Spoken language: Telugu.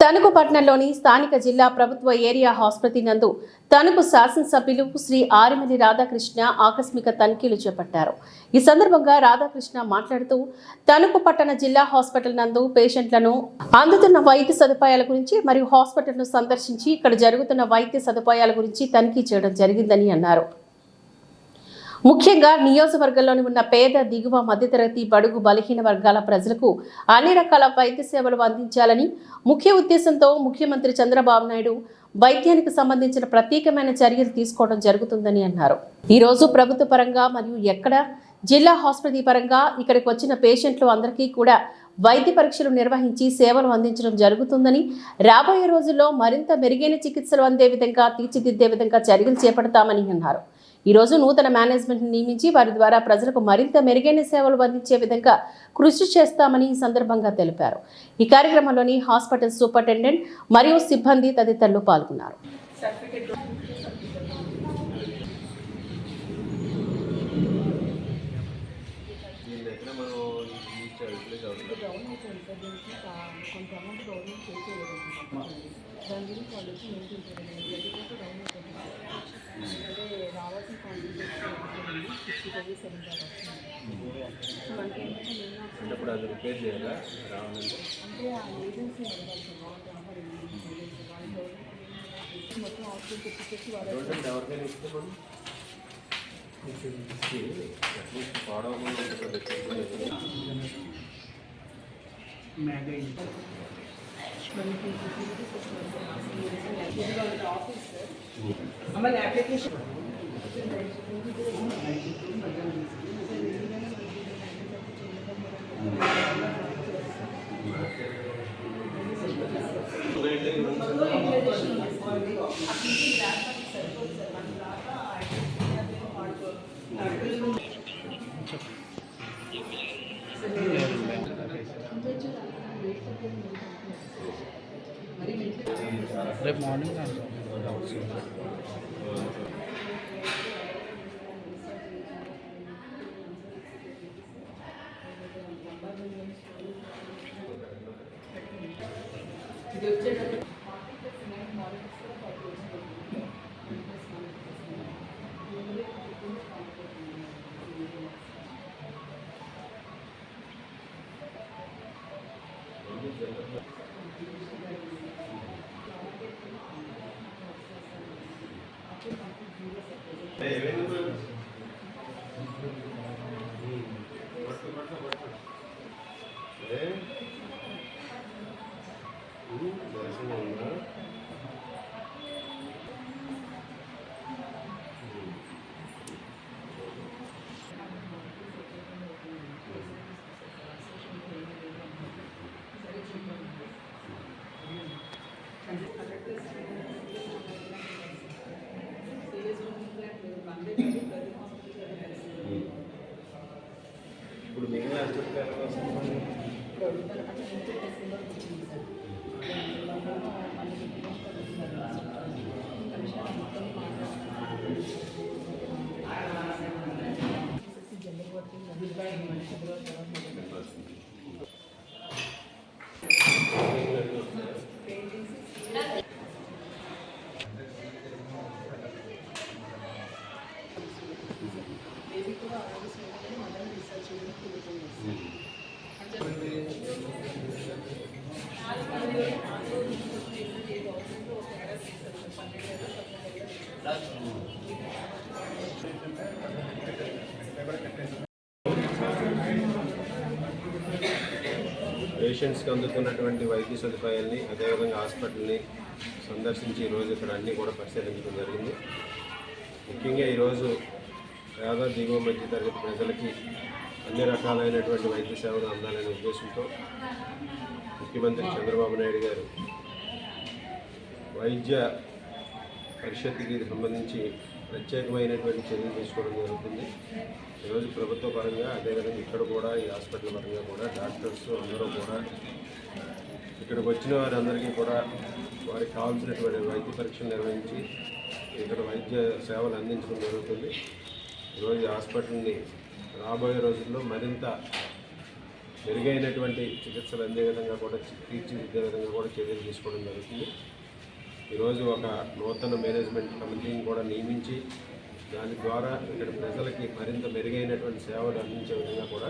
తణుకు పట్టణంలోని స్థానిక జిల్లా ప్రభుత్వ ఏరియా ఆసుపత్రి నందు తణుకు శాసనసభ్యులు శ్రీ ఆరిమల్లి రాధాకృష్ణ ఆకస్మిక తనిఖీలు చేపట్టారు. ఈ సందర్భంగా రాధాకృష్ణ మాట్లాడుతూ తణుకు పట్టణ జిల్లా హాస్పిటల్ నందు పేషెంట్లను అందుతున్న వైద్య సదుపాయాల గురించి మరియు హాస్పిటల్ను సందర్శించి ఇక్కడ జరుగుతున్న వైద్య సదుపాయాల గురించి తనిఖీ చేయడం జరిగిందని అన్నారు. ముఖ్యంగా నియోజకవర్గంలోని ఉన్న పేద, దిగువ, మధ్యతరగతి, బడుగు, బలహీన వర్గాల ప్రజలకు అన్ని రకాల వైద్య సేవలు అందించాలని ముఖ్య ఉద్దేశంతో ముఖ్యమంత్రి చంద్రబాబు నాయుడు వైద్యానికి సంబంధించిన ప్రత్యేకమైన చర్యలు తీసుకోవడం జరుగుతుందని అన్నారు. ఈ రోజు ప్రభుత్వ పరంగా మరియు ఎక్కడ జిల్లా ఆసుపత్రి పరంగా ఇక్కడికి వచ్చిన పేషెంట్లు అందరికీ కూడా వైద్య పరీక్షలు నిర్వహించి సేవలు అందించడం జరుగుతుందని, రాబోయే రోజుల్లో మరింత మెరుగైన చికిత్సలు అందే విధంగా తీర్చిదిద్దే విధంగా చర్యలు చేపడతామని అన్నారు. ఈ రోజు నూతన మేనేజ్మెంట్ నియమించి వారి ద్వారా ప్రజలకు మరింత మెరుగైన సేవలు అందించే విధంగా కృషి చేస్తామని ఈ సందర్భంగా తెలిపారు. ఈ కార్యక్రమంలోని హాస్పిటల్ సూపరింటెండెంట్ మరియు సిబ్బంది తదితరులు పాల్గొన్నారు. రావాల్సిన కాంట్రిబ్యూషన్ మనకి ఏంటంటే ఇప్పుడు అది రిపేర్ చేయాలా రావాలంటే అంటే ఆ ఏజెన్సీ మొత్తం హాస్పిటల్ తెప్పించేసి వాళ్ళు ఎవరికైనా ఇస్తే हमारे एप्लीकेशन రేపు మార్నింగ్ ఇప్పుడు మిగిలిన పేషెంట్స్కి అందుతున్నటువంటి వైద్య సదుపాయాల్ని, అదేవిధంగా హాస్పిటల్ని సందర్శించి ఈరోజు ఇక్కడ అన్నీ కూడా పరిశీలించడం జరిగింది. ముఖ్యంగా ఈరోజు పేద, దిగువ, మధ్య తరగతి ప్రజలకి అన్ని రకాలైనటువంటి వైద్య సేవలు అందాలనే ఉద్దేశంతో ముఖ్యమంత్రి చంద్రబాబు నాయుడు గారు వైద్య పరిషత్కి సంబంధించి ప్రత్యేకమైనటువంటి చర్యలు తీసుకోవడం జరుగుతుంది. ఈరోజు ప్రభుత్వ పరంగా, అదేవిధంగా ఇక్కడ కూడా ఈ హాస్పిటల్ పరంగా కూడా డాక్టర్స్ అందరూ కూడా ఇక్కడికి వచ్చిన వారందరికీ కూడా వారికి కావాల్సినటువంటి వైద్య పరీక్షలు నిర్వహించి ఇక్కడ వైద్య సేవలు అందించడం జరుగుతుంది. ఈరోజు హాస్పిటల్ని రాబోయే రోజుల్లో మరింత మెరుగైనటువంటి చికిత్సలు అందే విధంగా కూడా తీర్చిదిద్దే విధంగా కూడా చర్యలు తీసుకోవడం జరుగుతుంది. ఈరోజు ఒక నూతన మేనేజ్మెంట్ కమిటీని కూడా నియమించి దాని ద్వారా ఇక్కడ ప్రజలకి మరింత మెరుగైనటువంటి సేవలు అందించే విధంగా కూడా